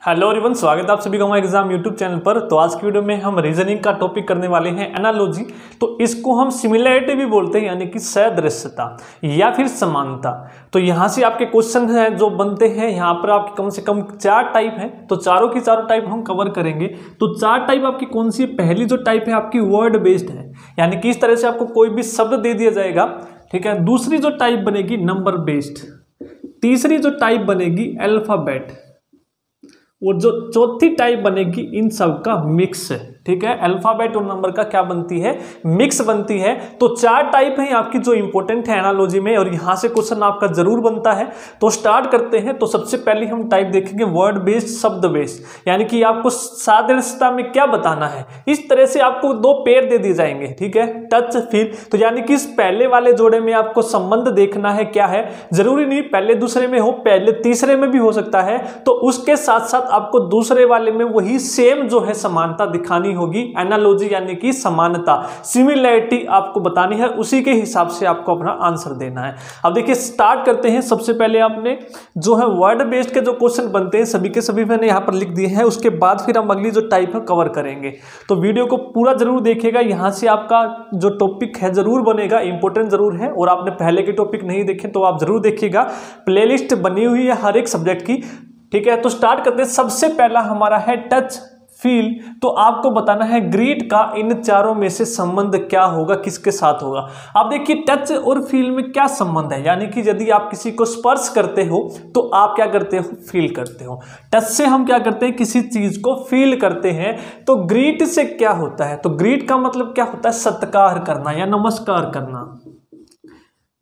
Hello everyone, स्वागत है आप सभी का हमारे एग्जाम यूट्यूब चैनल पर। तो आज की वीडियो में हम रीजनिंग का टॉपिक करने वाले हैं एनालॉजी। तो इसको हम सिमिलैरिटी भी बोलते हैं, यानी कि सदृश्यता या फिर समानता। तो यहाँ से आपके क्वेश्चन हैं जो बनते हैं, यहाँ पर आपके कम से कम 4 टाइप हैं। तो चारों की चारों टाइप हम कवर करेंगे। तो 4 टाइप आपकी कौन सी? पहली जो टाइप है आपकी वर्ड बेस्ड है, यानी कि इस तरह से आपको कोई भी शब्द दे दिया जाएगा, ठीक है। दूसरी जो टाइप बनेगी नंबर बेस्ड। तीसरी जो टाइप बनेगी अल्फाबेट। और जो चौथी टाइप बनेगी इन सब का मिक्स है, ठीक है। अल्फाबेट और नंबर का क्या बनती है? मिक्स बनती है। तो 4 टाइप है आपकी जो इंपॉर्टेंट है एनालॉजी में, और यहां से क्वेश्चन आपका जरूर बनता है। तो स्टार्ट करते हैं। तो सबसे पहले हम टाइप देखेंगे वर्ड बेस्ड, शब्द बेस्ड, यानी कि आपको सादृश्यता में क्या बताना है। इस तरह से आपको 2 पेयर दे दिए जाएंगे, ठीक है, टच फील। तो यानी कि इस पहले वाले जोड़े में आपको संबंध देखना है क्या है। जरूरी नहीं पहले दूसरे में हो, पहले तीसरे में भी हो सकता है। तो उसके साथ साथ आपको दूसरे वाले में वही सेम जो है समानता दिखानी होगी। एनालॉजी यानी कि समानता, सिमिलैरिटी आपको बतानी है। उसी के हिसाब से आपको अपना आंसर देना है। अब देखिए स्टार्ट करते हैं। सबसे पहले आपने जो है वर्ड बेस्ड के जो क्वेश्चन बनते हैं सभी के सभी मैंने यहाँ पर लिख दिए हैं। उसके बाद फिर हम अगली जो टाइप है कवर करेंगे। तो वीडियो को पूरा जरूर देखिएगा, यहाँ से आपका जो टॉपिक है जरूर बनेगा, इंपॉर्टेंट जरूर है। और आपने पहले के टॉपिक नहीं देखे तो आप जरूर देखिएगा, प्लेलिस्ट बनी हुई है हर एक सब्जेक्ट की, ठीक है। तो स्टार्ट करते हैं। सबसे पहला हमारा है टच फील। तो आपको बताना है ग्रीट का इन चारों में से संबंध क्या होगा, किसके साथ होगा। आप देखिए टच और फील में क्या संबंध है, यानी कि यदि आप किसी को स्पर्श करते हो तो आप क्या करते हो? फील करते हो। टच से हम क्या करते हैं? किसी चीज को फील करते हैं। तो ग्रीट से क्या होता है? तो ग्रीट का मतलब क्या होता है? सत्कार करना या नमस्कार करना।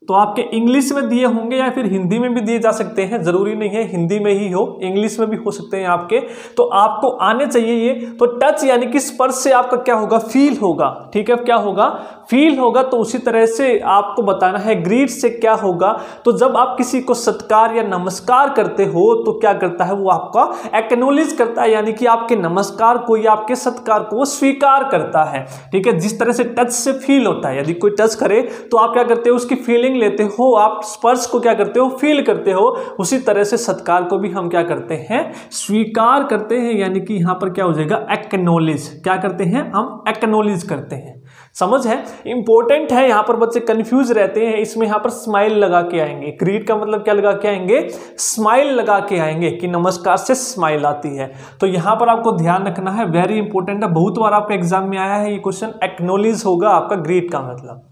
तो आपके इंग्लिश में दिए होंगे या फिर हिंदी में भी दिए जा सकते हैं, जरूरी नहीं है हिंदी में ही हो, इंग्लिश में भी हो सकते हैं आपके। तो आपको आने चाहिए ये। तो टच यानी कि स्पर्श से आपका क्या होगा? फील होगा, ठीक है। क्या होगा? फील होगा। तो उसी तरह से आपको बताना है ग्रीट से क्या होगा। तो जब आप किसी को सत्कार या नमस्कार करते हो तो क्या करता है? वो आपका एक्नॉलेज करता है, यानी कि आपके नमस्कार को या आपके सत्कार को वो स्वीकार करता है, ठीक है। जिस तरह से टच से फील होता है, यदि कोई टच करे तो आप क्या करते हो? उसकी फीलिंग लेते हो, आप स्पर्श को क्या करते हो? फील करते हो। उसी तरह से सत्कार को भी हम क्या करते हैं? स्वीकार करते हैं, यानी कि यहां पर क्या हो जाएगा? एक्नॉलेज। क्या करते हैं? हम एक्नॉलेज करते हैं। समझ है? इंपॉर्टेंट है। यहां पर बच्चे कंफ्यूज रहते हैं। इसमें यहां पर स्माइल लगा के आएंगे। ग्रीट का मतलब क्या लगा के आएंगे? स्माइल लगा के आएंगे, कि नमस्कार से स्माइल आती है। तो यहां पर आपको ध्यान रखना है, वेरी इंपॉर्टेंट है। बहुत बार आपके एग्जाम में आया है ये क्वेश्चन। एक्नॉलेज होगा आपका ग्रीट का मतलब।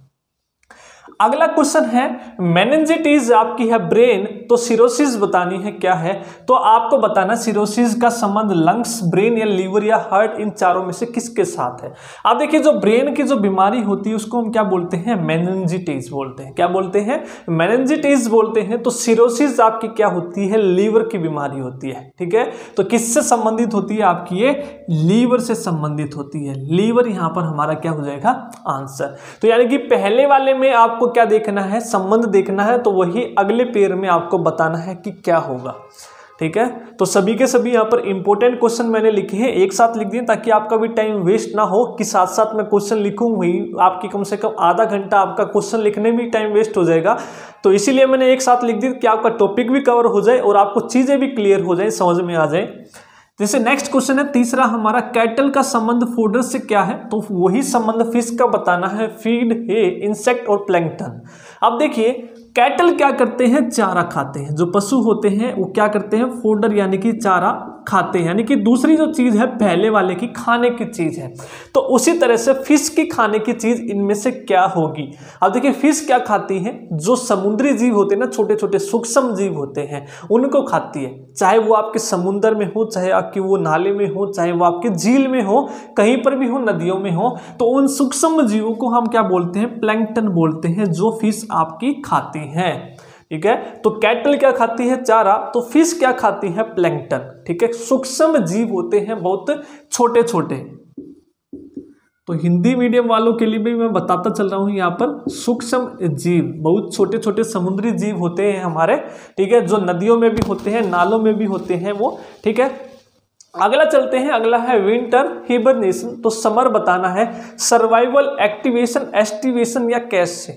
अगला क्वेश्चन है मेनिंजाइटिस आपकी है ब्रेन। तो सिरोसिस बतानी है क्या है। तो आपको बताना सिरोसिस का संबंध लंग्स, ब्रेन या लीवर या हार्ट, इन चारों में से किसके साथ है। आप देखिए जो ब्रेन की जो बीमारी होती है उसको हम क्या बोलते हैं? मेनिंजाइटिस बोलते हैं। क्या बोलते हैं? मेनिंजाइटिस बोलते हैं। तो सिरोसिस आपकी क्या होती है? लीवर की बीमारी होती है, ठीक है। तो किससे संबंधित होती है आपकी? ये लीवर से संबंधित होती है। लीवर यहां पर हमारा क्या हो जाएगा? आंसर। तो यानी कि पहले वाले में आपको क्या देखना है? संबंध देखना है। तो वही अगले पेयर में आपको बताना है कि क्या होगा, ठीक है। तो सभी के सभी यहाँ पर इंपॉर्टेंट क्वेश्चन मैंने लिखे हैं, एक साथ लिख दिए ताकि आपका भी टाइम वेस्ट ना हो कि साथ साथ मैं क्वेश्चन लिखूं वही आपकी कम से कम आधा घंटा आपका क्वेश्चन लिखने में टाइम वेस्ट हो जाएगा। तो इसीलिए मैंने एक साथ लिख दी कि आपका टॉपिक भी कवर हो जाए और आपको चीजें भी क्लियर हो जाए, समझ में आ जाए। जैसे नेक्स्ट क्वेश्चन है तीसरा हमारा, कैटल का संबंध फूडर से क्या है। तो वही संबंध फिश का बताना है, फीड, हे, इंसेक्ट और प्लैंकटन। अब देखिए कैटल क्या करते हैं? चारा खाते हैं। जो पशु होते हैं वो क्या करते हैं? फूडर यानी कि चारा खाते हैं, यानी कि दूसरी जो चीज है पहले वाले की खाने की चीज है। तो उसी तरह से फिश की खाने की चीज इनमें से क्या होगी। अब देखिए फिश क्या खाती है? जो समुद्री जीव होते हैं ना, छोटे छोटे सूक्ष्म जीव होते हैं, उनको खाती है। चाहे वो आपके समुद्र में हो, चाहे आपकी वो नाले में हो, चाहे वो आपके झील में हो, कहीं पर भी हो, नदियों में हो। तो उन सूक्ष्म जीवों को हम क्या बोलते हैं? प्लैंकटन बोलते हैं, जो फिश आपकी खाती है, ठीक है। तो कैटल क्या खाती है? चारा। तो फिश क्या खाती है? प्लैंकटन, ठीक है। सूक्ष्म जीव होते हैं, बहुत छोटे छोटे। तो हिंदी मीडियम वालों के लिए भी मैं बताता चल रहा हूं, यहाँ पर सूक्ष्म जीव बहुत छोटे छोटे समुद्री जीव होते हैं हमारे, ठीक है, जो नदियों में भी होते हैं, नालों में भी होते हैं वो, ठीक है। अगला चलते हैं। अगला है विंटर हिबरनेशन। तो समर बताना है, सर्वाइवल, एक्टिवेशन, एस्टिवेशन या कैश से।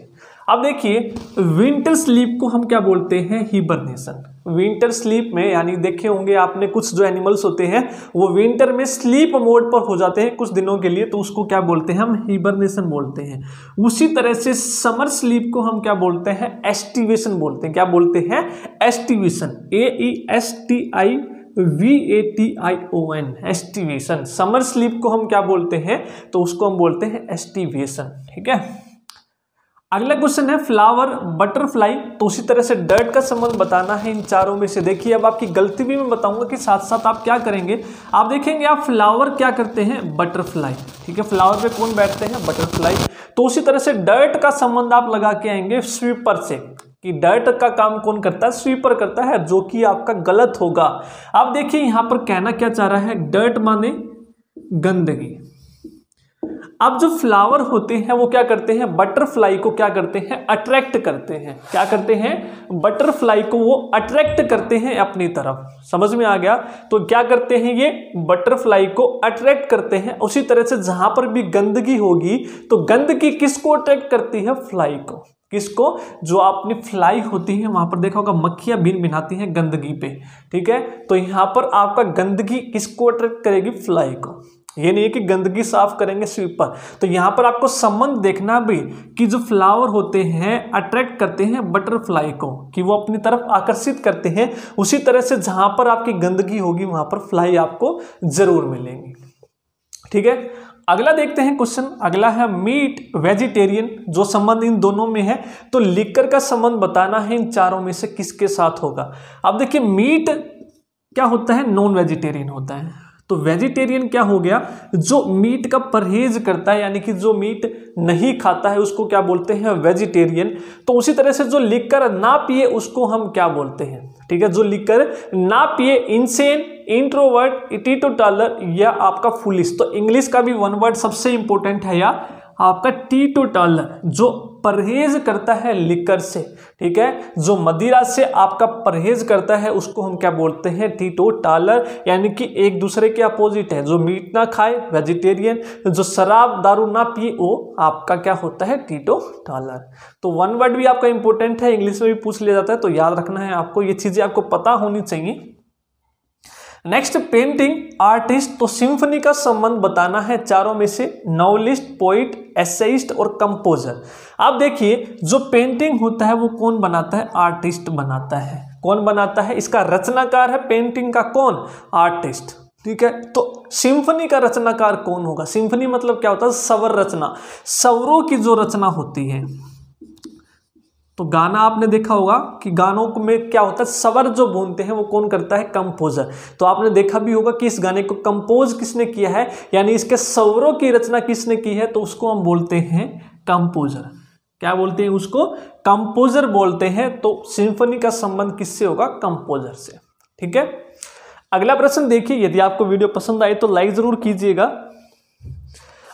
अब देखिए विंटर स्लीप को हम क्या बोलते हैं, हिबरनेशन। विंटर स्लीप में यानी देखे होंगे आपने कुछ जो एनिमल्स होते हैं वो विंटर में स्लीप मोड पर हो जाते हैं कुछ दिनों के लिए, तो उसको क्या बोलते हैं हम, हिबरनेशन बोलते हैं। उसी तरह से समर स्लीप को हम क्या बोलते हैं, एस्टिवेशन बोलते हैं। क्या बोलते हैं, aestivation, AESTIVATION, aestivation. Summer sleep को हम क्या बोलते हैं, तो उसको हम बोलते हैं एस्टिवेशन। ठीक है। अगला क्वेश्चन है फ्लावर, बटरफ्लाई। तो उसी तरह से डर्ट का संबंध बताना है इन चारों में से। देखिए अब आपकी गलती भी मैं बताऊंगा कि साथ साथ आप क्या करेंगे, आप देखेंगे आप फ्लावर क्या करते हैं, बटरफ्लाई। ठीक है, फ्लावर पे कौन बैठते हैं, बटरफ्लाई। तो उसी तरह से डर्ट का संबंध आप लगा के आएंगे स्वीपर से, कि डर्ट का काम कौन करता है, स्वीपर करता है, जो कि आपका गलत होगा। आप देखिए यहां पर कहना क्या चाह रहा है, डर्ट माने गंदगी। अब जो फ्लावर होते हैं वो क्या करते हैं, बटरफ्लाई को क्या करते हैं, अट्रैक्ट करते हैं। क्या करते हैं, बटरफ्लाई को वो अट्रैक्ट करते हैं अपनी तरफ। समझ में आ गया। तो क्या करते हैं, ये बटरफ्लाई को अट्रैक्ट करते हैं। उसी तरह से जहां पर भी गंदगी होगी तो गंदगी किसको अट्रैक्ट करती है, फ्लाई को। किसको, जो अपनी फ्लाई होती है वहां पर देखा होगा मक्खियां भिन भिनाती हैं गंदगी पे। ठीक है, तो यहां पर आपका गंदगी किसको अट्रैक्ट करेगी, फ्लाई को। ये नहीं है कि गंदगी साफ करेंगे स्वीपर। तो यहां पर आपको संबंध देखना भी कि जो फ्लावर होते हैं अट्रैक्ट करते हैं बटरफ्लाई को, कि वो अपनी तरफ आकर्षित करते हैं। उसी तरह से जहां पर आपकी गंदगी होगी वहां पर फ्लाई आपको जरूर मिलेंगी। ठीक है, अगला देखते हैं क्वेश्चन। अगला है मीट, वेजिटेरियन। जो संबंध इन दोनों में है, तो लिकर का संबंध बताना है इन चारों में से किसके साथ होगा। अब देखिए मीट क्या होता है, नॉन वेजिटेरियन होता है। तो वेजिटेरियन क्या हो गया, जो मीट का परहेज करता है, यानी कि जो मीट नहीं खाता है उसको क्या बोलते हैं, वेजिटेरियन। तो उसी तरह से जो लिकर ना पिए उसको हम क्या बोलते हैं, ठीक है, जो लिकर ना पिए, इनसेन, इंट्रोवर्ट, टीटोटालर या आपका फुलिश। तो इंग्लिश का भी वन वर्ड सबसे इंपॉर्टेंट है, या आपका टीटोटालर, जो परहेज करता है लिकर से। ठीक है, जो मदिरा से आपका परहेज करता है उसको हम क्या बोलते हैं, टीटोटालर। यानी कि एक दूसरे के अपोजिट है। जो मीट ना खाए वेजिटेरियन, जो शराब दारू ना पिए वो आपका क्या होता है, टीटोटालर। तो वन वर्ड भी आपका इंपॉर्टेंट है, इंग्लिश में भी पूछ लिया जाता है, तो याद रखना है आपको, ये चीजें आपको पता होनी चाहिए। Next painting, artist. तो सिम्फनी का संबंध बताना है चारों में से, नॉवेलिस्ट, पोइट, एसेइस्ट और कंपोजर। आप देखिए जो पेंटिंग होता है वो कौन बनाता है, आर्टिस्ट बनाता है। कौन बनाता है, इसका रचनाकार है पेंटिंग का कौन, आर्टिस्ट। ठीक है, तो सिम्फनी का रचनाकार कौन होगा, सिम्फनी मतलब क्या होता है, स्वर रचना, स्वरों की जो रचना होती है। तो गाना आपने देखा होगा कि गानों में क्या होता है, स्वर जो बोलते हैं वो कौन करता है, कंपोजर। तो आपने देखा भी होगा कि इस गाने को कंपोज किसने किया है, यानी इसके स्वरों की रचना किसने की है, तो उसको हम बोलते हैं कंपोजर। क्या बोलते हैं उसको, कंपोजर बोलते हैं। तो सिम्फनी का संबंध किससे होगा, कंपोजर से। ठीक है, अगला प्रश्न देखिए। यदि आपको वीडियो पसंद आए तो लाइक जरूर कीजिएगा।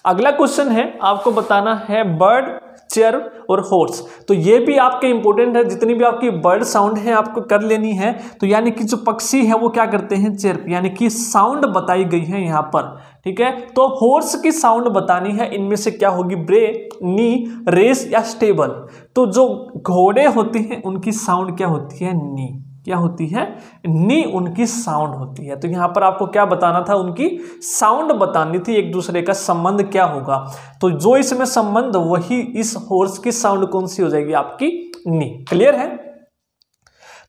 अगला क्वेश्चन है, आपको बताना है बर्ड, चर्व और हॉर्स। तो ये भी आपके इंपॉर्टेंट है, जितनी भी आपकी बर्ड साउंड है आपको कर लेनी है। तो यानी कि जो पक्षी है वो क्या करते हैं, चर्प, यानी कि साउंड बताई गई है यहाँ पर। ठीक है, तो हॉर्स की साउंड बतानी है, इनमें से क्या होगी, ब्रे, नी, रेस या स्टेबल। तो जो घोड़े होते हैं उनकी साउंड क्या होती है, नी। क्या होती है, नी उनकी साउंड होती है। तो यहां पर आपको क्या बताना था, उनकी साउंड बतानी थी, एक दूसरे का संबंध क्या होगा। तो जो इसमें संबंध वही इस हॉर्स की साउंड कौन सी हो जाएगी, आपकी नी। क्लियर है।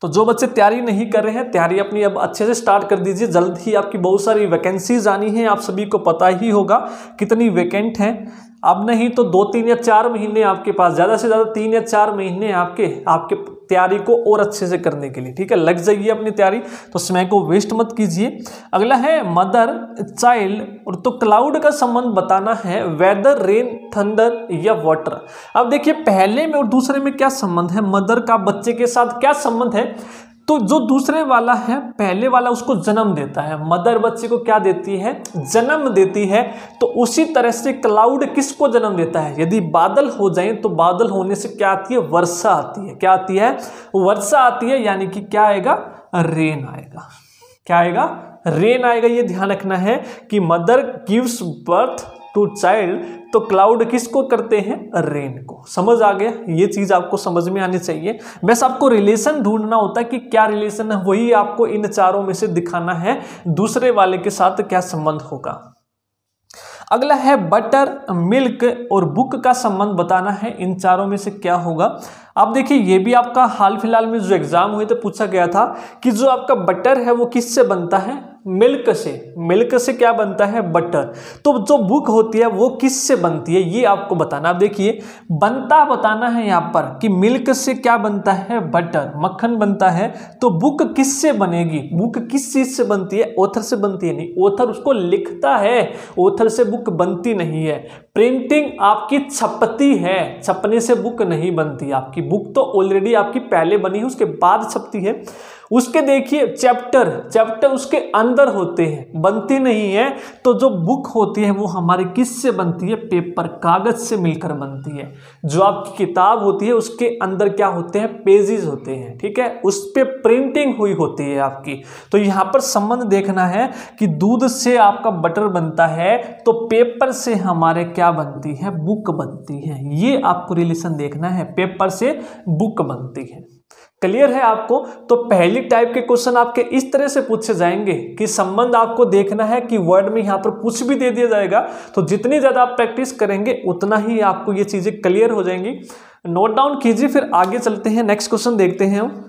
तो जो बच्चे तैयारी नहीं कर रहे हैं, तैयारी अपनी अब अच्छे से स्टार्ट कर दीजिए। जल्द ही आपकी बहुत सारी वैकेंसीज आनी है, आप सभी को पता ही होगा कितनी वैकेंट है। अब नहीं तो 2-3 या 4 महीने आपके पास, ज़्यादा से ज़्यादा 3 या 4 महीने आपके तैयारी को और अच्छे से करने के लिए। ठीक है, लग जाइए अपनी तैयारी, तो समय को वेस्ट मत कीजिए। अगला है मदर, चाइल्ड और तो क्लाउड का संबंध बताना है, वेदर, रेन, थंडर या वाटर। अब देखिए पहले में और दूसरे में क्या संबंध है, मदर का बच्चे के साथ क्या संबंध है। तो जो दूसरे वाला है, पहले वाला उसको जन्म देता है, मदर बच्चे को क्या देती है, जन्म देती है। तो उसी तरह से क्लाउड किसको जन्म देता है, यदि बादल हो जाए तो बादल होने से क्या आती है, वर्षा आती है। क्या आती है, वर्षा आती है, यानी कि क्या आएगा, रेन आएगा। क्या आएगा, रेन आएगा। ये ध्यान रखना है कि mother gives birth to child तो क्लाउड किसको करते हैं, रेन को। समझ आ गया, ये चीज आपको समझ में आनी चाहिए। बस आपको रिलेशन ढूंढना होता है कि क्या रिलेशन है, वही आपको इन चारों में से दिखाना है, दूसरे वाले के साथ क्या संबंध होगा। अगला है बटर, मिल्क और बुक का संबंध बताना है, इन चारों में से क्या होगा। अब देखिए ये भी आपका हाल फिलहाल में जो एग्जाम हुए तो पूछा गया था कि जो आपका बटर है वो किससे बनता है, मिल्क से। मिल्क से क्या बनता है, बटर। तो जो बुक होती है वो किससे बनती है, ये आपको बताना। अब देखिए बनता बताना है यहाँ पर कि मिल्क से क्या बनता है, बटर, मक्खन बनता है। तो बुक किससे बनेगी, बुक किस चीज से बनती है, ऑथर से बनती है। नहीं, ऑथर उसको लिखता है, ऑथर से बुक बनती नहीं है। प्रिंटिंग आपकी छपती है, छपने से बुक नहीं बनती। आपकी बुक तो ऑलरेडी आपकी पहले बनी है, उसके बाद छपती है। उसके देखिए चैप्टर, चैप्टर उसके अंदर होते हैं, बनती नहीं है। तो जो बुक होती है वो हमारी किससे बनती है, पेपर, कागज से मिलकर बनती है। जो आपकी किताब होती है उसके अंदर क्या होते हैं, पेजेस होते हैं, ठीक है, उस पे प्रिंटिंग हुई होती है आपकी। तो यहाँ पर संबंध देखना है कि दूध से आपका बटर बनता है तो पेपर से हमारे क्या बनती है, बुक बनती है। ये आपको रिलेशन देखना है, पेपर से बुक बनती है। क्लियर है आपको। तो पहली टाइप के क्वेश्चन आपके इस तरह से पूछे जाएंगे कि संबंध आपको देखना है कि वर्ड में यहाँ पर कुछ भी दे दिया जाएगा। तो जितनी ज्यादा आप प्रैक्टिस करेंगे उतना ही आपको ये चीजें क्लियर हो जाएंगी। नोट डाउन कीजिए, फिर आगे चलते हैं, नेक्स्ट क्वेश्चन देखते हैं हम।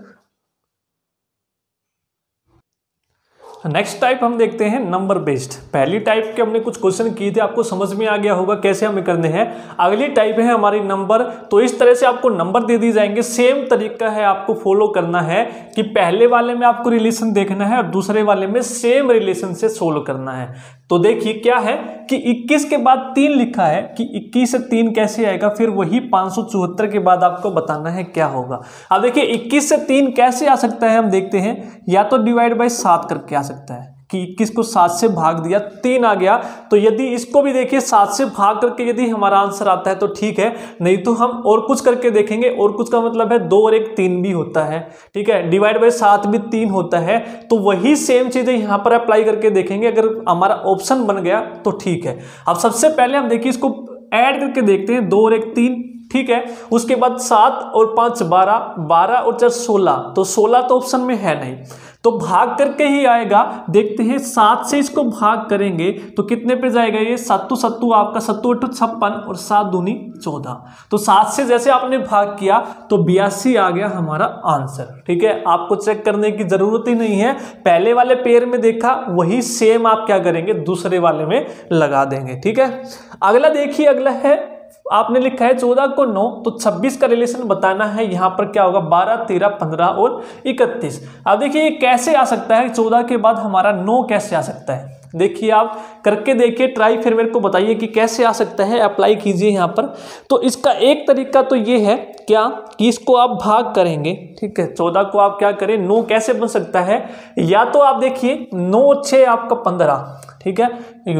नेक्स्ट टाइप हम देखते हैं नंबर बेस्ड। पहली टाइप के हमने कुछ क्वेश्चन किए थे, आपको समझ में आ गया होगा कैसे हमें करने हैं। अगली टाइप है हमारी नंबर। तो इस तरह से आपको नंबर दे दिए जाएंगे, सेम तरीका है आपको फॉलो करना है कि पहले वाले में आपको रिलेशन देखना है और दूसरे वाले में सेम रिलेशन से सोल्व करना है। तो देखिए क्या है कि 21 के बाद 3 लिखा है कि 21 से 3 कैसे आएगा, फिर वही 574 के बाद आपको बताना है क्या होगा। अब देखिए 21 से 3 कैसे आ सकता है, हम देखते हैं। या तो डिवाइड बाय 7 करके आ सकता है कि 21 को 7 से भाग दिया, 3 आ गया। तो यदि इसको भी देखिए 7 से भाग करके यदि हमारा आंसर आता है तो ठीक है, नहीं तो हम और कुछ करके देखेंगे। और कुछ का मतलब है 2 और 1 3 भी होता है, ठीक है। डिवाइड बाय 7 भी 3 होता है। तो वही सेम चीजें यहाँ पर अप्लाई करके देखेंगे, अगर हमारा ऑप्शन बन गया तो ठीक है। अब सबसे पहले हम देखिए इसको ऐड करके देखते हैं, 2 और 1 3, ठीक है। उसके बाद 7 और 5 12, 12 और 4 16, तो 16 तो ऑप्शन में है नहीं, तो भाग करके ही आएगा। देखते हैं 7 से इसको भाग करेंगे तो कितने पे जाएगा ये, 7 सत्तू आपका 7 8 56 और 7 दूनी 14। तो 7 से जैसे आपने भाग किया तो 82 आ गया हमारा आंसर, ठीक है। आपको चेक करने की जरूरत ही नहीं है, पहले वाले पेयर में देखा वही सेम आप क्या करेंगे, दूसरे वाले में लगा देंगे, ठीक है। अगला देखिए, अगला है आपने लिखा है 14 को 9, तो 26 का रिलेशन बताना है। यहां पर क्या होगा, 12 13 15 और 31। अब देखिए ये कैसे आ सकता है, 14 के बाद हमारा 9 कैसे आ सकता है। देखिए आप करके देखिए ट्राई, फिर मेरे को बताइए कि कैसे आ सकता है, अप्लाई कीजिए यहाँ पर। तो इसका एक तरीका तो ये है क्या कि इसको आप भाग करेंगे, ठीक है। 14 को आप क्या करें, 9 कैसे बन सकता है, या तो आप देखिए 9 और 6 आपका 15, ठीक है।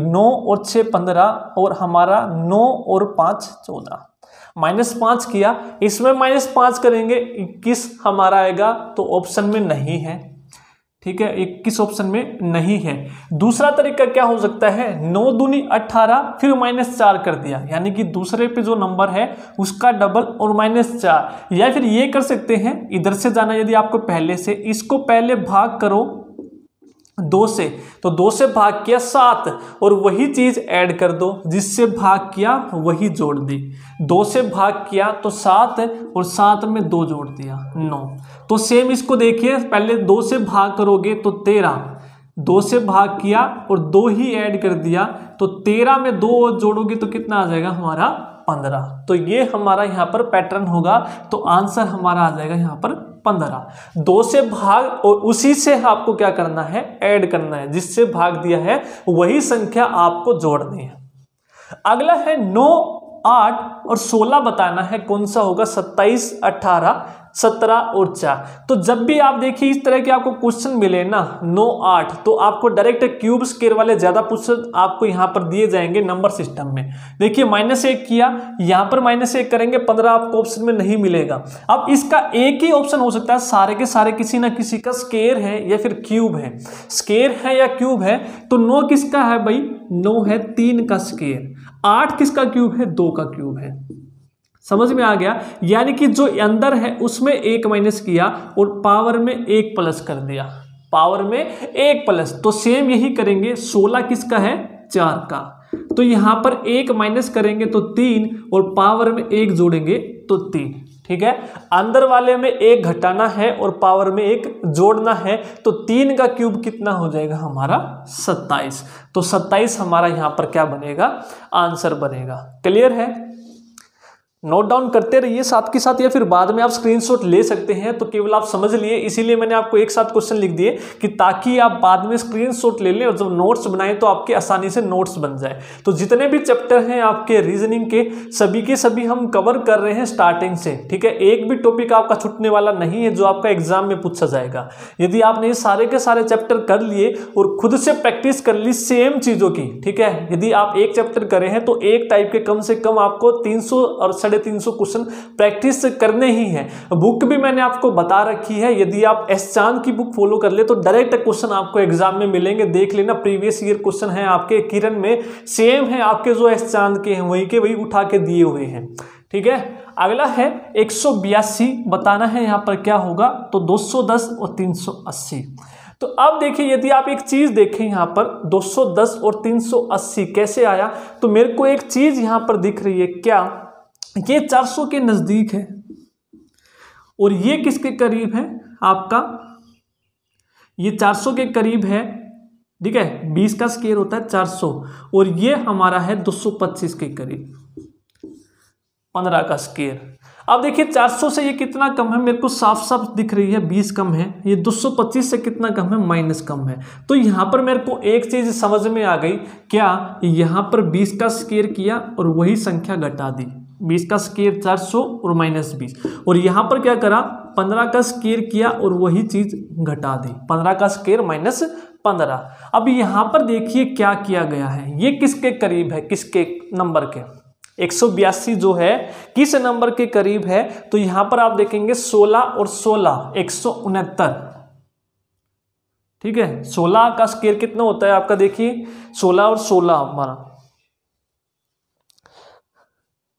9 और 6 15 और हमारा 9 और 5 14, -5 किया, इसमें -5 करेंगे, 21 हमारा आएगा। तो ऑप्शन में नहीं है, ठीक है, 21 ऑप्शन में नहीं है। दूसरा तरीका क्या हो सकता है, 9 दूनी 18 फिर -4 कर दिया, यानी कि दूसरे पे जो नंबर है उसका डबल और -4। या फिर ये कर सकते हैं, इधर से जाना यदि आपको पहले से, इसको पहले भाग करो 2 से, तो 2 से भाग किया 7 और वही चीज ऐड कर दो, जिससे भाग किया वही जोड़ दी। 2 से भाग किया तो 7 और 7 में 2 जोड़ दिया 9। तो सेम इसको देखिए, पहले 2 से भाग करोगे तो 13, 2 से भाग किया और 2 ही ऐड कर दिया, तो 13 में 2 जोड़ोगे तो कितना आ जाएगा हमारा 15। तो ये हमारा यहाँ पर पैटर्न होगा, तो आंसर हमारा आ जाएगा यहाँ पर 15। 2 से भाग और उसी से आपको क्या करना है, ऐड करना है, जिससे भाग दिया है वही संख्या आपको जोड़नी है। अगला है 9 8 और 16 बताना है कौन सा होगा, 27 18 17 और 4। तो जब भी आप देखिए इस तरह के आपको क्वेश्चन मिले ना 9, 8, तो आपको डायरेक्ट क्यूब स्क्वायर वाले ज्यादा क्वेश्चन आपको यहाँ पर दिए जाएंगे नंबर सिस्टम में। देखिए -1 किया, यहाँ पर -1 करेंगे 15 आपको ऑप्शन में नहीं मिलेगा। अब इसका एक ही ऑप्शन हो सकता है, सारे के सारे किसी ना किसी का स्क्वायर है या फिर क्यूब है। स्क्वायर है या क्यूब है तो 9 किसका है भाई, 9 है 3 का स्क्वायर, 8 किसका क्यूब है, 2 का क्यूब है। समझ में आ गया, यानी कि जो अंदर है उसमें 1 माइनस किया और पावर में 1 प्लस कर दिया, पावर में 1 प्लस। तो सेम यही करेंगे, 16 किसका है, 4 का, तो यहां पर 1 माइनस करेंगे तो 3 और पावर में 1 जोड़ेंगे तो 3। ठीक है, अंदर वाले में 1 घटाना है और पावर में 1 जोड़ना है, तो 3 का क्यूब कितना हो जाएगा हमारा 27। तो 27 हमारा यहां पर क्या बनेगा, आंसर बनेगा। क्लियर है, नोट डाउन करते रहिए साथ के साथ, या फिर बाद में आप स्क्रीनशॉट ले सकते हैं। तो केवल आप समझ लिए, इसीलिए मैंने आपको एक साथ क्वेश्चन लिख दिए कि ताकि आप बाद में स्क्रीनशॉट ले लें और जब नोट्स बनाएं तो आपके आसानी से नोट्स बन जाए। तो जितने भी चैप्टर हैं आपके रीजनिंग के सभी के सभी हम कवर कर रहे हैं स्टार्टिंग से। ठीक है, एक भी टॉपिक आपका छूटने वाला नहीं है जो आपका एग्जाम में पूछा जाएगा। यदि आपने ये सारे के सारे चैप्टर कर लिए और खुद से प्रैक्टिस कर ली सेम चीजों की, ठीक है, यदि आप एक चैप्टर करें हैं तो एक टाइप के कम से कम आपको 300 और 350 क्वेश्चन प्रैक्टिस करने ही हैं। बुक भी मैंने आपको बता रखी है, यदि आप एस चांद की बुक फॉलो कर ले तो डायरेक्ट क्वेश्चन आपको एग्जाम में मिलेंगे। देख लेना, प्रीवियस ईयर क्वेश्चन है आपके किरण में, सेम है आपके जो एस चांद के हैं वही के वही उठा के दिए हुए हैं। ठीक है, अगला है 182 बताना है यहाँ पर क्या होगा, तो 210 और 380। तो अब देखिए, यदि आप एक चीज देखें यहाँ पर 210 और 380 कैसे आया, तो मेरे को एक चीज यहाँ पर दिख रही है, क्या ये 400 के नजदीक है और ये किसके करीब है आपका, ये 400 के करीब है। ठीक है, 20 का स्क्वायर होता है 400 और ये हमारा है 225 के करीब, 15 का स्क्वायर। अब देखिए 400 से ये कितना कम है, मेरे को साफ साफ दिख रही है 20 कम है, ये 225 से कितना कम है, माइनस कम है। तो यहाँ पर मेरे को एक चीज समझ में आ गई, क्या यहाँ पर 20 का स्क्वायर किया और वही संख्या घटा दी, 20 का स्क्वायर 400 और -20, और यहाँ पर क्या करा 15 का स्क्वायर किया और वही चीज घटा दी, 15 का स्क्वायर -15। अब यहाँ पर देखिए क्या किया गया है, ये किसके करीब है, किसके नंबर के, 182 जो है किस नंबर के करीब है, तो यहां पर आप देखेंगे 16 और 16 169। ठीक है, 16 का स्क्वायर कितना होता है आपका, देखिए 16 और 16 हमारा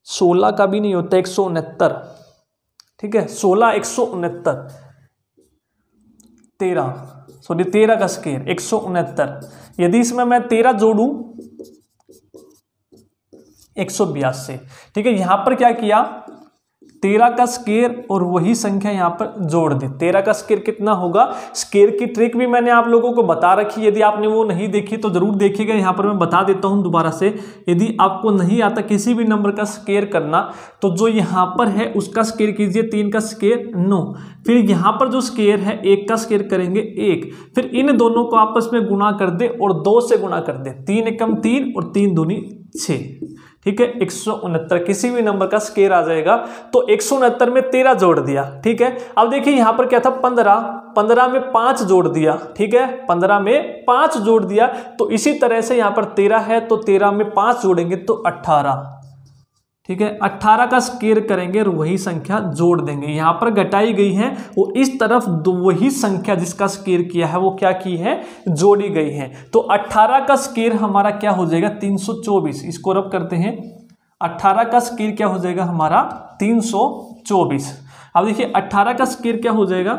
16 का भी नहीं होता, 169। ठीक है, 16 169, 13 का स्क्वायर 169। यदि इसमें मैं 13 जोड़ू 182। ठीक है, यहां पर क्या किया, 13 का स्क्वायर और वही संख्या यहां पर जोड़ दी। 13 का स्क्वायर कितना होगा, स्क्वायर की ट्रिक भी मैंने आप लोगों को बता रखी, यदि आपने वो नहीं देखी तो जरूर देखिएगा। यहां पर मैं बता देता हूं दोबारा से, यदि आपको नहीं आता किसी भी नंबर का स्क्वायर करना तो जो यहां पर है उसका स्क्वायर कीजिए, 3 का स्क्वायर 9, फिर यहां पर जो स्क्वायर है 1 का स्क्वायर करेंगे 1, फिर इन दोनों को आपस में गुणा कर दे और 2 से गुणा कर दे, 3 एकम 3 और 3 दूनी 6। ठीक है, 169 किसी भी नंबर का स्क्वायर आ जाएगा। तो 169 में 13 जोड़ दिया। ठीक है, अब देखिए यहां पर क्या था 15 में 5 जोड़ दिया। ठीक है, 15 में 5 जोड़ दिया, तो इसी तरह से यहां पर 13 है तो 13 में 5 जोड़ेंगे तो 18। ठीक है, 18 का स्क्वायर करेंगे और वही संख्या जोड़ देंगे, यहां पर घटाई गई है वो इस तरफ वही संख्या जिसका स्क्वायर किया है वो क्या की है, जोड़ी गई है। तो 18 का स्क्वायर हमारा क्या हो जाएगा 324, इसको रब करते हैं, 18 का स्क्वायर क्या हो जाएगा हमारा 324। अब देखिए 18 का स्क्वायर क्या हो जाएगा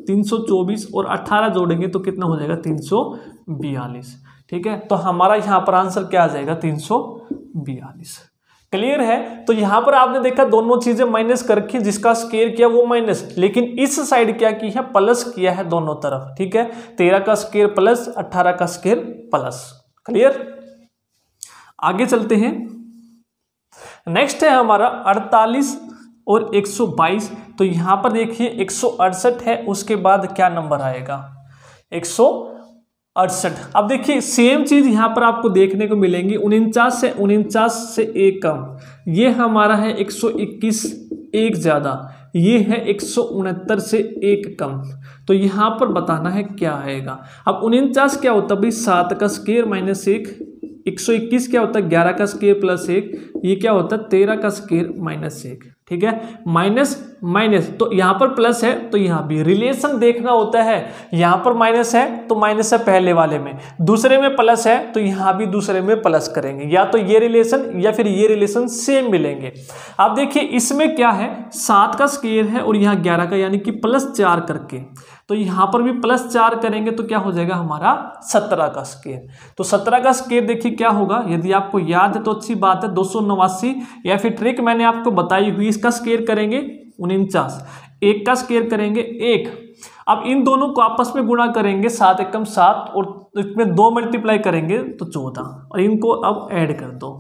324 और 18 जोड़ेंगे तो कितना हो जाएगा 342। ठीक है, तो हमारा यहां पर आंसर क्या आ जाएगा 342। क्लियर है, तो यहां पर आपने देखा दोनों चीजें माइनस कर रखी, जिसका स्क्वायर किया वो माइनस, लेकिन इस साइड क्या की है प्लस किया है दोनों तरफ। ठीक है, 13 का स्क्वायर प्लस 18 का स्क्वायर प्लस। क्लियर, आगे चलते हैं। नेक्स्ट है हमारा 48 और 122। तो यहां पर देखिए 168 है, उसके बाद क्या नंबर आएगा 168। अब देखिए सेम चीज यहां पर आपको देखने को मिलेंगी, 49 से 1 कम, ये हमारा है 121, एक ज्यादा, ये है 169 से 1 कम, तो यहाँ पर बताना है क्या आएगा। अब 49 क्या होता है भाई, 7 का स्क्वायर माइनस 1, 121 क्या होता है, 11 का स्क्वायर प्लस 1, ये क्या होता है 13 का स्क्वायर माइनस 1, ठीक है। माइनस माइनस तो यहाँ पर प्लस है, तो यहाँ भी रिलेशन देखना होता है, यहाँ पर माइनस है तो माइनस है पहले वाले में, दूसरे में प्लस है तो यहाँ भी दूसरे में प्लस करेंगे, या तो ये रिलेशन या फिर ये रिलेशन सेम मिलेंगे। आप देखिए इसमें क्या है, 7 का स्क्वायर है और यहाँ 11 का, यानी कि +4 करके, तो यहाँ पर भी +4 करेंगे तो क्या हो जाएगा हमारा 17 का स्क्वायर। तो 17 का स्क्वायर देखिए क्या होगा, यदि आपको याद है तो अच्छी बात है, 289, या फिर ट्रिक मैंने आपको बताई हुई, इसका स्क्वायर करेंगे 49, 1 का स्क्वायर करेंगे 1। अब इन दोनों को आपस में गुणा करेंगे, 7 एकम 7 और इसमें 2 मल्टीप्लाई करेंगे तो 14, और इनको अब ऐड कर दो,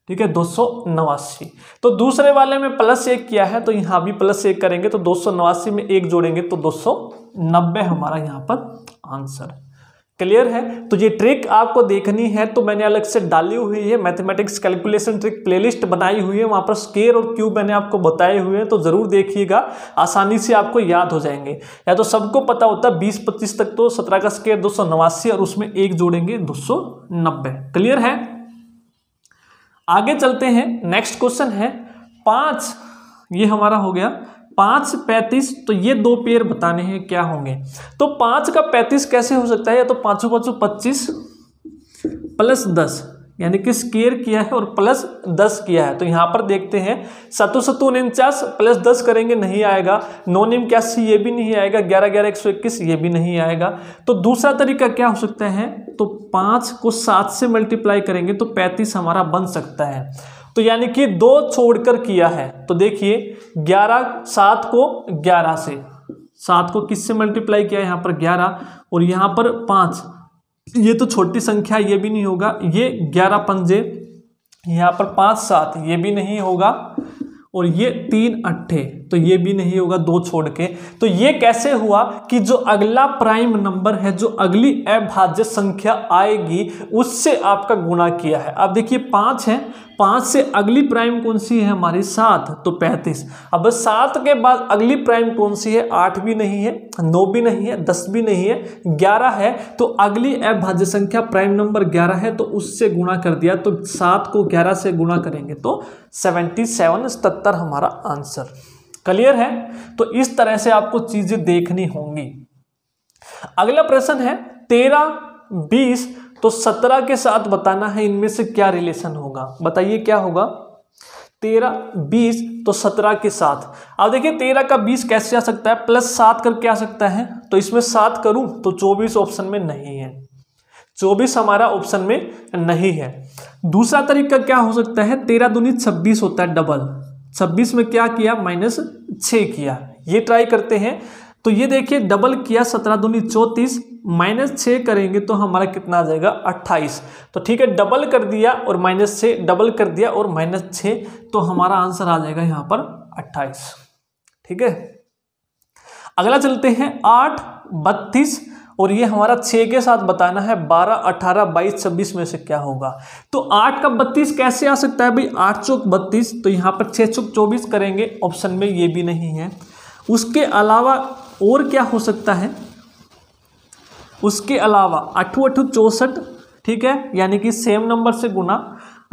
ठीक है 289। तो दूसरे वाले में +1 किया है तो यहाँ भी +1 करेंगे, तो 289 में 1 जोड़ेंगे तो 290 हमारा यहाँ पर आंसर। क्लियर है। तो ये ट्रिक आपको देखनी है तो मैंने अलग से डाली हुई है, मैथमेटिक्स कैलकुलेशन ट्रिक प्लेलिस्ट बनाई हुई है, वहाँ पर स्क्वायर और क्यूब मैंने आपको बताए हुए हैं, तो ज़रूर देखिएगा, आसानी से आपको याद हो जाएंगे। या तो सबको पता होता है 20-25 तक, तो 17 का स्क्वायर 289 और उसमें 1 जोड़ेंगे 290। क्लियर है। आगे चलते हैं, नेक्स्ट क्वेश्चन है 5, ये हमारा हो गया 5 35, तो ये 2 पेयर बताने हैं क्या होंगे। तो 5 का 35 कैसे हो सकता है, या तो 5 5 25 + 10, यानी कि स्क्वायर किया है और +10 किया है। तो यहाँ पर देखते हैं 7 7 49 +10 करेंगे नहीं आएगा, 9 9 81 ये भी नहीं आएगा, 11 11 121 ये भी नहीं आएगा। तो दूसरा तरीका क्या हो सकता है, तो 5 को 7 से मल्टीप्लाई करेंगे तो 35 हमारा बन सकता है। तो यानी कि 2 छोड़कर किया है, तो देखिए 7 को 11 से, 7 को किससे मल्टीप्लाई किया है यहाँ पर 11, और यहाँ पर 5, ये तो छोटी संख्या ये भी नहीं होगा, ये 11 पंजे, यहाँ पर 5 7 ये भी नहीं होगा, और ये 3 8 तो ये भी नहीं होगा 2 छोड़ के। तो ये कैसे हुआ कि जो अगला प्राइम नंबर है, जो अगली अभाज्य संख्या आएगी उससे आपका गुणा किया है। अब देखिए 5 है, 5 से अगली प्राइम कौन सी है हमारी 7, तो 35। अब 7 के बाद अगली प्राइम कौन सी है, 8 भी नहीं है, 9 भी नहीं है, 10 भी नहीं है, 11 है। तो अगली अभाज्य संख्या प्राइम नंबर 11 है, तो उससे गुणा कर दिया, तो 7 को 11 से गुणा करेंगे तो 77 हमारा आंसर। क्लियर है। तो इस तरह से आपको चीजें देखनी होंगी। अगला प्रश्न है 13 20, तो 17 के साथ बताना है इनमें से क्या रिलेशन होगा। बताइए क्या होगा, 13 20 तो 17 के साथ। अब देखिए 13 का 20 कैसे आ सकता है, +7 करके आ सकता है, तो इसमें 7 करूं तो 24 ऑप्शन में नहीं है, 24 हमारा ऑप्शन में नहीं है। दूसरा तरीका क्या हो सकता है, 13 दूनी 26 होता है डबल, 26 में क्या किया -6 किया, ये ट्राई करते हैं। तो ये देखिए डबल किया, 17 दूनी 34, -6 करेंगे तो हमारा कितना आ जाएगा 28। तो ठीक है, डबल कर दिया और -6, डबल कर दिया और -6, तो हमारा आंसर आ जाएगा यहाँ पर 28। ठीक है। अगला चलते हैं 8 32, और ये हमारा 6 के साथ बताना है 12 18 22 26 में से क्या होगा। तो 8 का 32 कैसे आ सकता है भाई, 8 चौक 32, तो यहाँ पर 6 चौक 24 करेंगे, ऑप्शन में ये भी नहीं है। उसके अलावा और क्या हो सकता है, उसके अलावा 8 8 64, ठीक है, यानी कि सेम नंबर से गुना,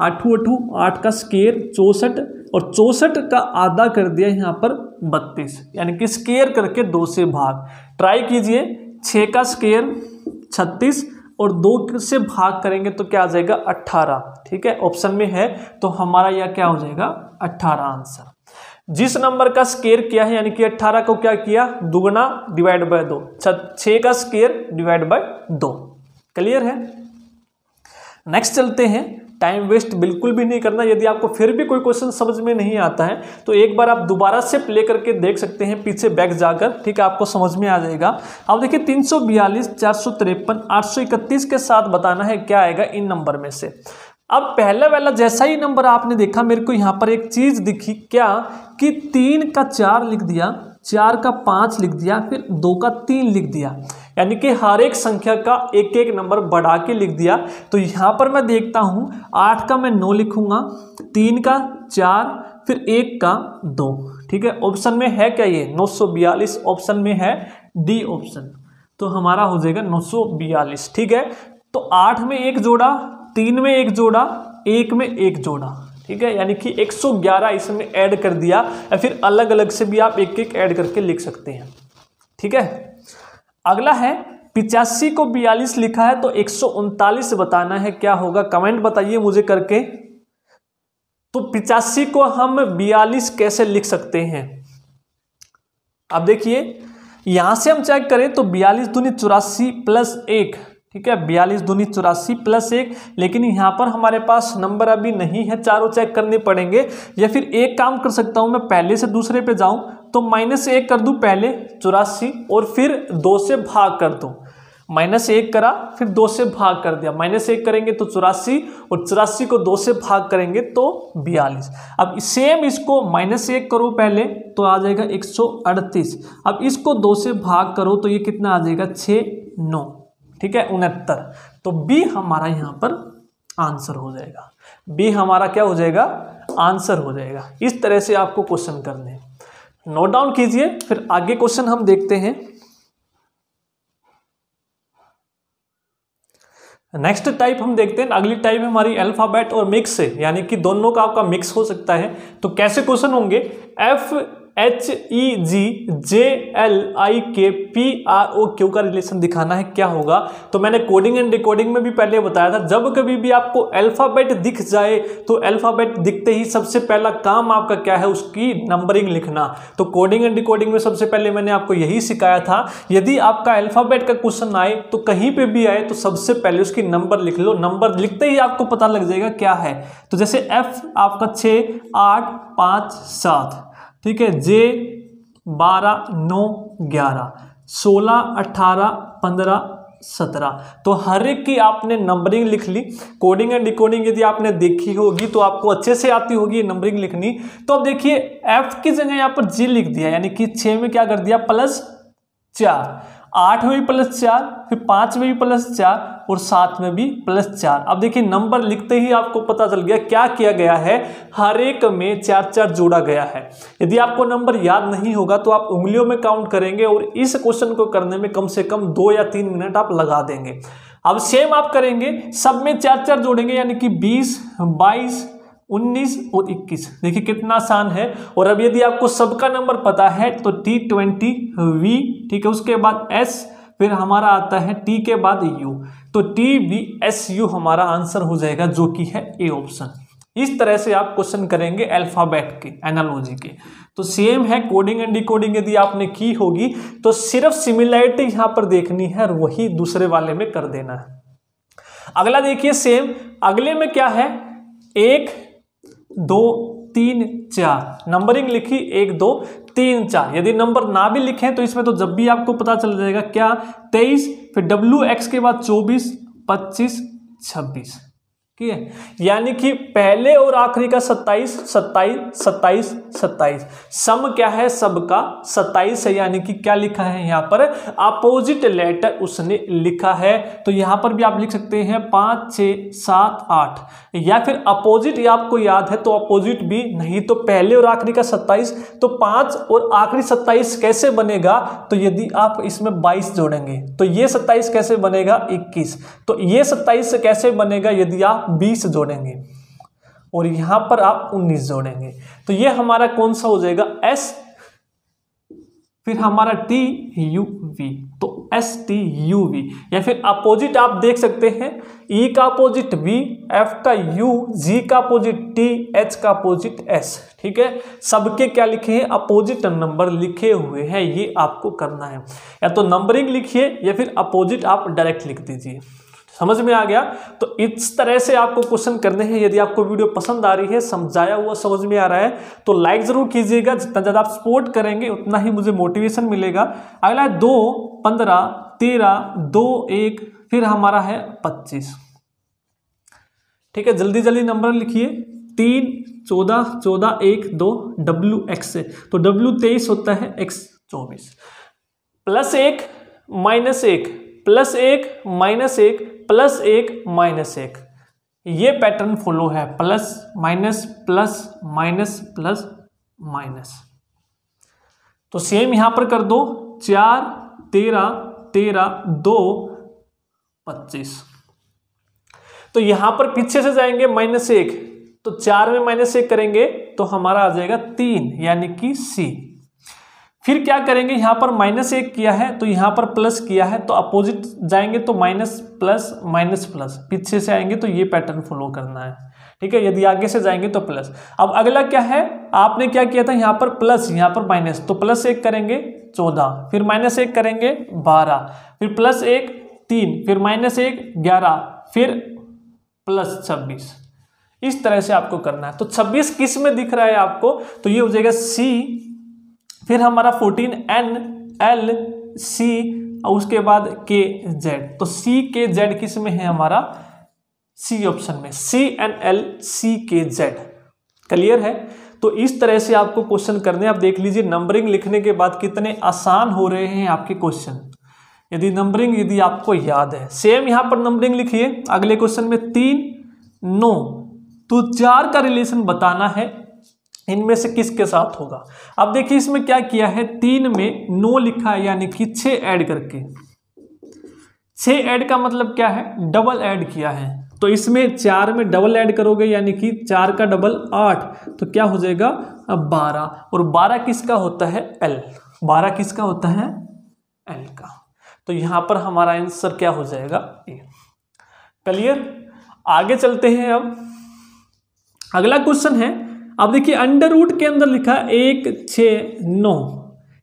8 8 8 का स्क्वायर 64, और 64 का आधा कर दिया यहाँ पर 32, यानी कि स्क्वायर करके 2 से भाग। ट्राई कीजिए, 6 का स्क्वायर 36 और 2 से भाग करेंगे तो क्या आ जाएगा 18। ठीक है, ऑप्शन में है, तो हमारा यह क्या हो जाएगा 18 आंसर। जिस नंबर का स्क्वायर किया है, यानी कि 18 को क्या किया, दुगना डिवाइड बाय 2, 6 का स्क्वायर डिवाइड बाय 2। क्लियर है। नेक्स्ट चलते हैं, टाइम वेस्ट बिल्कुल भी नहीं करना। यदि आपको फिर भी कोई क्वेश्चन समझ में नहीं आता है तो एक बार आप दोबारा से प्ले करके देख सकते हैं, पीछे बैक जाकर, ठीक है, आपको समझ में आ जाएगा। अब देखिए 342 453 831 के साथ बताना है क्या आएगा इन नंबर में से। अब पहले वाला जैसा ही नंबर आपने देखा, मेरे को यहाँ पर एक चीज दिखी क्या, कि 3 का 4 लिख दिया, 4 का 5 लिख दिया, फिर 2 का 3 लिख दिया, यानी कि हर एक संख्या का एक एक नंबर बढ़ा के लिख दिया। तो यहाँ पर मैं देखता हूँ 8 का मैं 9 लिखूंगा, 3 का 4, फिर 1 का 2। ठीक है, ऑप्शन में है क्या ये 942, ऑप्शन में है डी ऑप्शन, तो हमारा हो जाएगा 942। ठीक है, तो 8 में 1 जोड़ा, 3 में 1 जोड़ा, 1 में 1 जोड़ा, ठीक है, यानी कि 111 इसमें ऐड कर दिया, या फिर अलग अलग से भी आप एक एक ऐड करके लिख सकते हैं। ठीक है, अगला है 85 को 42 लिखा है तो 139 बताना है, क्या होगा कमेंट बताइए मुझे करके। तो 85 को हम 42 कैसे लिख सकते हैं, अब देखिए यहां से हम चेक करें तो 42 दूनी 84 प्लस 1, ठीक है, 42 दूनी 84 प्लस 1, लेकिन यहाँ पर हमारे पास नंबर अभी नहीं है, चारों चेक करने पड़ेंगे। या फिर एक काम कर सकता हूँ, मैं पहले से दूसरे पे जाऊँ तो -1 कर दूँ पहले 84 और फिर 2 से भाग कर दूँ, -1 करा फिर 2 से भाग कर दिया, -1 करेंगे तो 84 और 84 को 2 से भाग करेंगे तो 42। अब सेम इसको -1 करो पहले तो आ जाएगा 138, अब इसको 2 से भाग करो तो ये कितना आ जाएगा 6 9, ठीक है 69। तो बी हमारा यहाँ पर आंसर हो जाएगा, बी हमारा क्या हो जाएगा आंसर हो जाएगा। इस तरह से आपको क्वेश्चन करने हैं, नोट डाउन कीजिए, फिर आगे क्वेश्चन हम देखते हैं। नेक्स्ट टाइप हम देखते हैं, अगली टाइप हमारी अल्फाबेट और मिक्स है, यानी कि दोनों का आपका मिक्स हो सकता है। तो कैसे क्वेश्चन होंगे, FHEGJLIKPROQ का रिलेशन दिखाना है, क्या होगा। तो मैंने कोडिंग एंड डिकोडिंग में भी पहले बताया था, जब कभी भी आपको अल्फाबेट दिख जाए तो अल्फाबेट दिखते ही सबसे पहला काम आपका क्या है, उसकी नंबरिंग लिखना। तो कोडिंग एंड डिकोडिंग में सबसे पहले मैंने आपको यही सिखाया था, यदि आपका अल्फाबेट का क्वेश्चन आए तो कहीं पे भी आए तो सबसे पहले उसकी नंबर लिख लो, नंबर लिखते ही आपको पता लग जाएगा क्या है। तो जैसे F आपका 6 8 5 7, ठीक है, J 12 9 11 16 18 15 17, तो हर एक की आपने नंबरिंग लिख ली। कोडिंग एंड डिकोडिंग यदि आपने देखी होगी तो आपको अच्छे से आती होगी ये नंबरिंग लिखनी। तो अब देखिए F की जगह यहाँ पर G लिख दिया, यानी कि 6 में क्या कर दिया +4, 8 में भी +4, फिर 5 में भी +4 और 7 में भी +4। अब देखिए नंबर लिखते ही आपको पता चल गया क्या किया गया है, हर एक में 4-4 जोड़ा गया है। यदि आपको नंबर याद नहीं होगा तो आप उंगलियों में काउंट करेंगे और इस क्वेश्चन को करने में कम से कम 2 या 3 मिनट आप लगा देंगे। अब सेम आप करेंगे, सब में 4-4 जोड़ेंगे, यानी कि 20 22 19 और 21। देखिए कितना आसान है। और अब यदि आपको सबका नंबर पता है तो T20V, ठीक है, उसके बाद S, फिर हमारा आता है T के बाद U, तो TVSU हमारा आंसर हो जाएगा, जो कि है ए ऑप्शन। इस तरह से आप क्वेश्चन करेंगे अल्फाबेट के, एनालॉजी के। तो सेम है कोडिंग एंड डिकोडिंग यदि आपने की होगी तो सिर्फ सिमिलैरिटी यहां पर देखनी है और वही दूसरे वाले में कर देना है। अगला देखिए सेम, अगले में क्या है 1 2 3 4, नंबरिंग लिखी 1 2 3 4। यदि नंबर ना भी लिखें तो इसमें तो जब भी आपको पता चल जाएगा क्या 23, फिर WX के बाद 24 25 26, ठीक है, यानी कि पहले और आखिरी का 27 27 27 27, सम क्या है सबका 27 है, यानी कि क्या लिखा है यहाँ पर अपोजिट लेटर उसने लिखा है। तो यहाँ पर भी आप लिख सकते हैं 5 6 7 8, या फिर अपोजिट ये आपको याद है तो अपोजिट भी, नहीं तो पहले और आखिरी का 27, तो 5 और आखिरी 27 कैसे बनेगा, तो यदि आप इसमें 22 जोड़ेंगे तो ये 27 कैसे बनेगा 21, तो ये 27 कैसे बनेगा यदि आप 20 जोड़ेंगे और यहां पर आप 19 जोड़ेंगे, तो ये हमारा कौन सा हो जाएगा S, फिर हमारा TUV, तो STUV। या फिर अपोजिट आप देख सकते हैं, E का अपोजिट V, F का U, G का अपोजिट T, H का अपोजिट S, ठीक है, सबके क्या लिखे हैं अपोजिट नंबर लिखे हुए हैं, ये आपको करना है। या तो नंबरिंग लिखिए या फिर अपोजिट आप डायरेक्ट लिख दीजिए। समझ में आ गया। तो इस तरह से आपको क्वेश्चन करने हैं। यदि आपको वीडियो पसंद आ रही है, समझाया हुआ समझ में आ रहा है, तो लाइक जरूर कीजिएगा। जितना ज़्यादा आप सपोर्ट करेंगे उतना ही मुझे मोटिवेशन मिलेगा। अगला है 2 15 13 2 1, फिर हमारा है 25। ठीक है, जल्दी जल्दी नंबर लिखिए। 3 14 14 1 2 WX से, तो W 23 होता है, X 24, +1 -1 +1 -1 +1 -1, ये पैटर्न फॉलो है, plus minus plus minus plus minus. तो सेम यहां पर कर दो, 4 13 13 2 25। तो यहां पर पीछे से जाएंगे -1, तो 4 में -1 करेंगे तो हमारा आ जाएगा 3 यानी कि सी। फिर क्या करेंगे, यहां पर -1 किया है तो यहां पर प्लस किया है, तो अपोजिट जाएंगे तो माइनस प्लस माइनस प्लस, पीछे से आएंगे तो ये पैटर्न फॉलो करना है, ठीक है। यदि आगे से जाएंगे तो प्लस। अब अगला क्या है, आपने क्या किया था, यहां पर प्लस यहां पर माइनस, तो +1 करेंगे 14, फिर -1 करेंगे 12, फिर +1 3, फिर -1 11, फिर +26। इस तरह से आपको करना है। तो 26 किस में दिख रहा है आपको, तो ये हो जाएगा सी, फिर हमारा 14 N L C और उसके बाद K Z। तो C K Z किस में है हमारा, सी ऑप्शन में, C N L C K Z। Clear है। तो इस तरह से आपको क्वेश्चन करने, आप देख लीजिए नंबरिंग लिखने के बाद कितने आसान हो रहे हैं आपके क्वेश्चन, यदि आपको याद है। सेम यहां पर नंबरिंग लिखिए, अगले क्वेश्चन में 3 9, तो 4 का रिलेशन बताना है, इनमें से किसके साथ होगा। अब देखिए इसमें क्या किया है, 3 में 9 लिखा है यानी कि 6 ऐड करके, 6 ऐड का मतलब क्या है, डबल ऐड किया है। तो इसमें 4 में डबल ऐड करोगे यानी कि 4 का डबल 8, तो क्या हो जाएगा 12, और 12 किसका होता है, L, 12 किसका होता है, L का। तो यहां पर हमारा आंसर क्या हो जाएगा, A। क्लियर। आगे चलते हैं। अब अगला क्वेश्चन है, अब देखिए अंडर रूट के अंदर लिखा 1 6 9,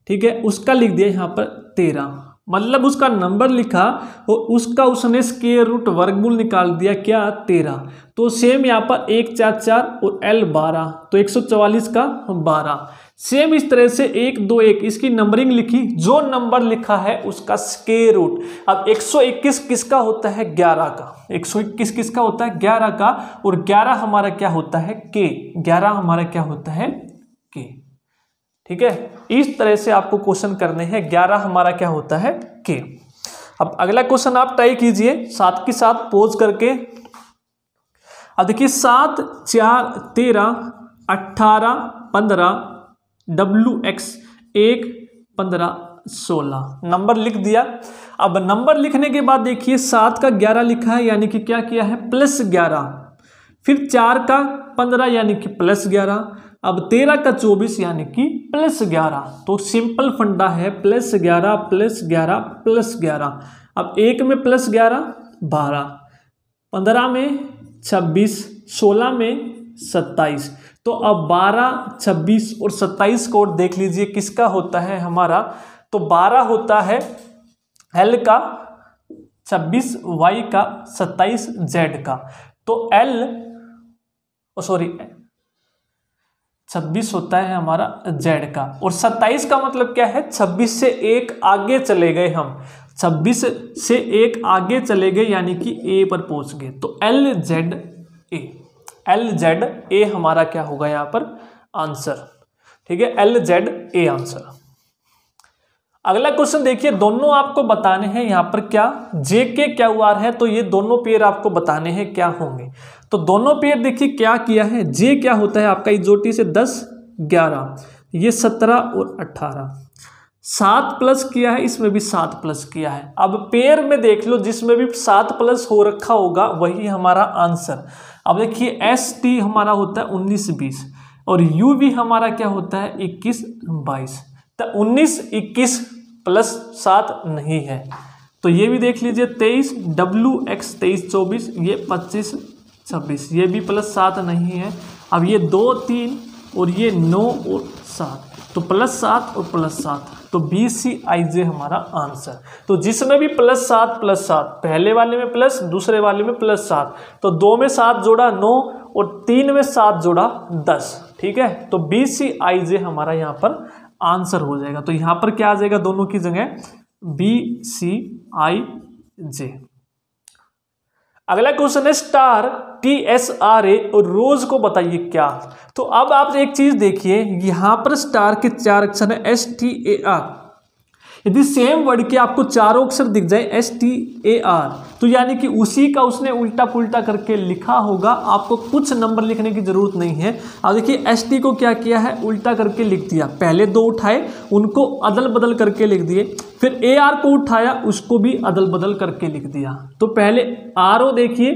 ठीक है, उसका लिख दिया यहाँ पर 13, मतलब उसका नंबर लिखा और उसका उसने स्क्वायर रूट वर्गमूल निकाल दिया क्या, 13। तो सेम यहाँ पर 1 4 4 और L 12, तो 144 का 12। सेम इस तरह से 1 2 1 इसकी नंबरिंग लिखी, जो नंबर लिखा है उसका स्क्वायर रूट। अब 121 किसका होता है, 11 का, 121 किसका होता है, 11 का, और 11 हमारा क्या होता है, K, 11 हमारा क्या होता है, K, ठीक है। इस तरह से आपको क्वेश्चन करने हैं, 11 हमारा क्या होता है, K। अब अगला क्वेश्चन आप ट्राई कीजिए साथ के साथ पोज करके। अब देखिए 7 4 13 18 15 WX 1 15 16 नंबर लिख दिया। अब नंबर लिखने के बाद देखिए 7 का 11 लिखा है यानी कि क्या किया है, +11, फिर 4 का 15 यानी कि +11, अब 13 का 24 यानी कि +11। तो सिंपल फंडा है, +11 +11 +11। अब 1 में +11 12, 15 में 26, 16 में 27। तो अब 12 26 और 27 को देख लीजिए किसका होता है हमारा, तो 12 होता है L का, 26 Y का, 27 Z का। तो L 26 होता है हमारा Z का, और 27 का मतलब क्या है, 26 से 1 आगे चले गए हम, 26 से 1 आगे चले गए यानी कि A पर पहुंच गए। तो LZA हमारा क्या होगा यहाँ पर आंसर, ठीक है, LZA आंसर। अगला क्वेश्चन देखिए, दोनों आपको बताने हैं यहाँ पर क्या, JK QR है, तो ये दोनों पेयर आपको बताने हैं क्या होंगे। तो दोनों पेयर देखिए क्या किया है, J क्या होता है आपका इजोटी से 10 11, ये 17 और 18, 7 प्लस किया है, इसमें भी 7 प्लस किया है। अब पेयर में देख लो जिसमें भी 7 प्लस हो रखा होगा वही हमारा आंसर। अब देखिए ST हमारा होता है 19 20, और U भी हमारा क्या होता है 21 22। तो 19 21 प्लस 7 नहीं है, तो ये भी देख लीजिए 23 WX 23 24, ये 25 26, ये भी +7 नहीं है। अब ये 2 3 और ये 9 और 7, तो +7 और +7, तो BCIJ हमारा आंसर। तो जिसमें भी +7 पहले वाले में प्लस, दूसरे वाले में +7, तो 2 में 7 जोड़ा 9 और 3 में 7 जोड़ा 10, ठीक है। तो BCIJ हमारा यहाँ पर आंसर हो जाएगा। तो यहाँ पर क्या आ जाएगा दोनों की जगह, BCIJ। अगला क्वेश्चन है स्टार TSRA और रोज को बताइए क्या। तो अब आप एक चीज देखिए, यहां पर स्टार के 4 अक्षर है STAR, यदि सेम वर्ड के आपको चारों अक्षर दिख जाए STAR, तो यानी कि उसी का उसने उल्टा पुल्टा करके लिखा होगा, आपको कुछ नंबर लिखने की जरूरत नहीं है। अब देखिए ST को क्या किया है, उल्टा करके लिख दिया, पहले 2 उठाए उनको अदल बदल करके लिख दिए, फिर AR को उठाया उसको भी अदल बदल करके लिख दिया। तो पहले RO देखिए,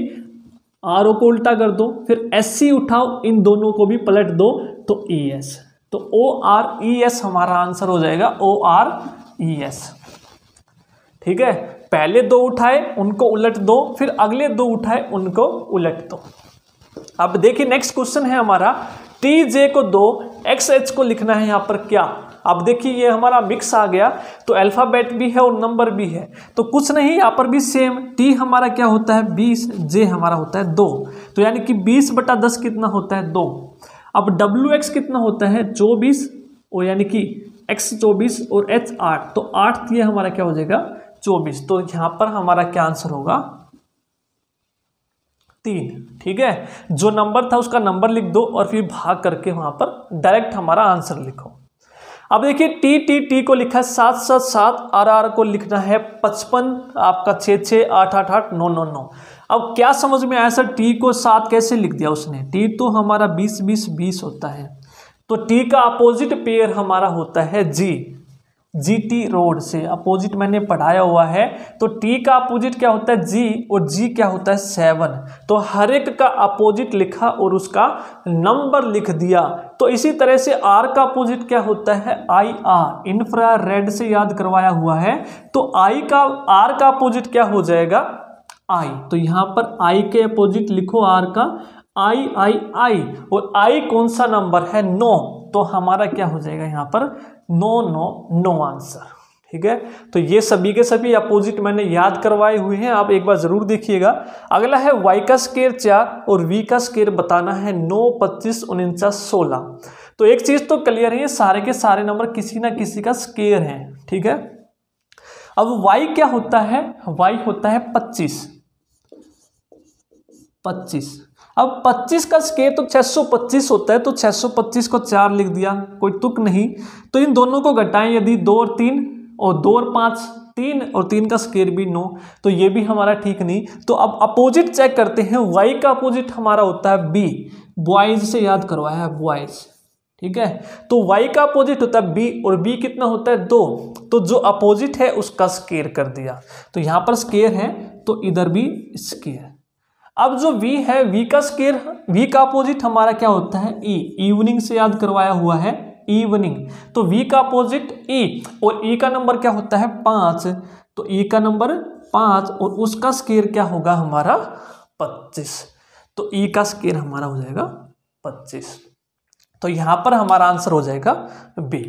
RO को उल्टा कर दो, फिर SC उठाओ, इन दोनों को भी पलट दो तो ES, तो ORES हमारा आंसर हो जाएगा, ORES। ठीक है, पहले 2 उठाए उनको उलट दो, फिर अगले 2 उठाए उनको उलट दो। अब देखिए नेक्स्ट क्वेश्चन है हमारा, TJ को 2 XH को लिखना है यहाँ पर क्या। अब देखिए ये हमारा मिक्स आ गया, तो अल्फाबेट भी है और नंबर भी है, तो कुछ नहीं यहाँ पर भी सेम। T हमारा क्या होता है 20, J हमारा होता है 2, तो यानी कि 20/10 कितना होता है 2। अब WX कितना होता है 24, और यानी कि X 24 और H 8, तो 8 ये हमारा क्या हो जाएगा 24, तो यहाँ पर हमारा क्या आंसर होगा 3। ठीक है, जो नंबर था उसका नंबर लिख दो और फिर भाग करके वहां पर डायरेक्ट हमारा आंसर लिखो। अब देखिए T को लिखा है 7 7 7, RR को लिखना है 55, आपका 6 6 8 8 8 9 9 9। अब क्या समझ में आया सर, T को 7 कैसे लिख दिया उसने, T तो हमारा 20 20 20 होता है, तो T का अपोजिट पेयर हमारा होता है G, GT रोड से अपोजिट मैंने पढ़ाया हुआ है। तो T का अपोजिट क्या होता है G, और G क्या होता है 7, तो हर एक का अपोजिट लिखा और उसका नंबर लिख दिया। तो इसी तरह से R का अपोजिट क्या होता है IR, इंफ्रारेड से याद करवाया हुआ है, तो R का अपोजिट क्या हो जाएगा I, तो यहाँ पर I के अपोजिट लिखो R का I, और I कौन सा नंबर है 9, तो हमारा क्या हो जाएगा यहाँ पर 9 9 9 आंसर। ठीक है, तो ये सभी के सभी अपोजिट मैंने याद करवाए हुए हैं, आप एक बार जरूर देखिएगा। अगला है y का स्क्वायर 4 और v का स्क्वायर बताना है 9 25 49 16। तो एक चीज तो क्लियर है, सारे के सारे नंबर किसी ना किसी का स्क्वायर है। ठीक है, अब y क्या होता है, y होता है 25। अब 25 का स्क्वायर तो 625 होता है, तो 625 को 4 लिख दिया, कोई तुक नहीं। तो इन दोनों को घटाएं, यदि 2 और 3 और 2 और 5 3 और 3 का स्क्वायर भी 9, तो ये भी हमारा ठीक नहीं। तो अब अपोजिट चेक करते हैं, y का अपोजिट हमारा होता है b, बॉयज से याद करवाया है बॉयज। ठीक है, तो y का अपोजिट होता है b, और b कितना होता है 2, तो जो अपोजिट है उसका स्क्वायर कर दिया, तो यहाँ पर स्क्वायर है तो इधर भी स्क्वायर। अब जो v है, v का स्क्वायर, v का अपोजिट हमारा क्या होता है e, इवनिंग से याद करवाया हुआ है इवनिंग, तो v का अपोजिट e, और e का नंबर क्या होता है 5, तो e का नंबर 5 और उसका स्क्वायर क्या होगा हमारा 25, तो e का स्क्वायर हमारा हो जाएगा 25, तो यहाँ पर हमारा आंसर हो जाएगा b।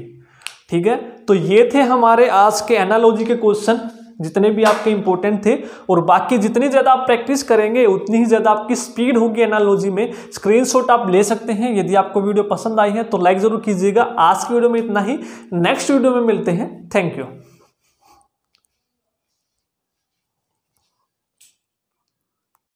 ठीक है, तो ये थे हमारे आज के एनालॉजी के क्वेश्चन, जितने भी आपके इंपॉर्टेंट थे, और बाकी जितनी ज़्यादा आप प्रैक्टिस करेंगे उतनी ही ज़्यादा आपकी स्पीड होगी एनालॉजी में। स्क्रीनशॉट आप ले सकते हैं। यदि आपको वीडियो पसंद आई है तो लाइक ज़रूर कीजिएगा। आज की वीडियो में इतना ही, नेक्स्ट वीडियो में मिलते हैं। Thank you.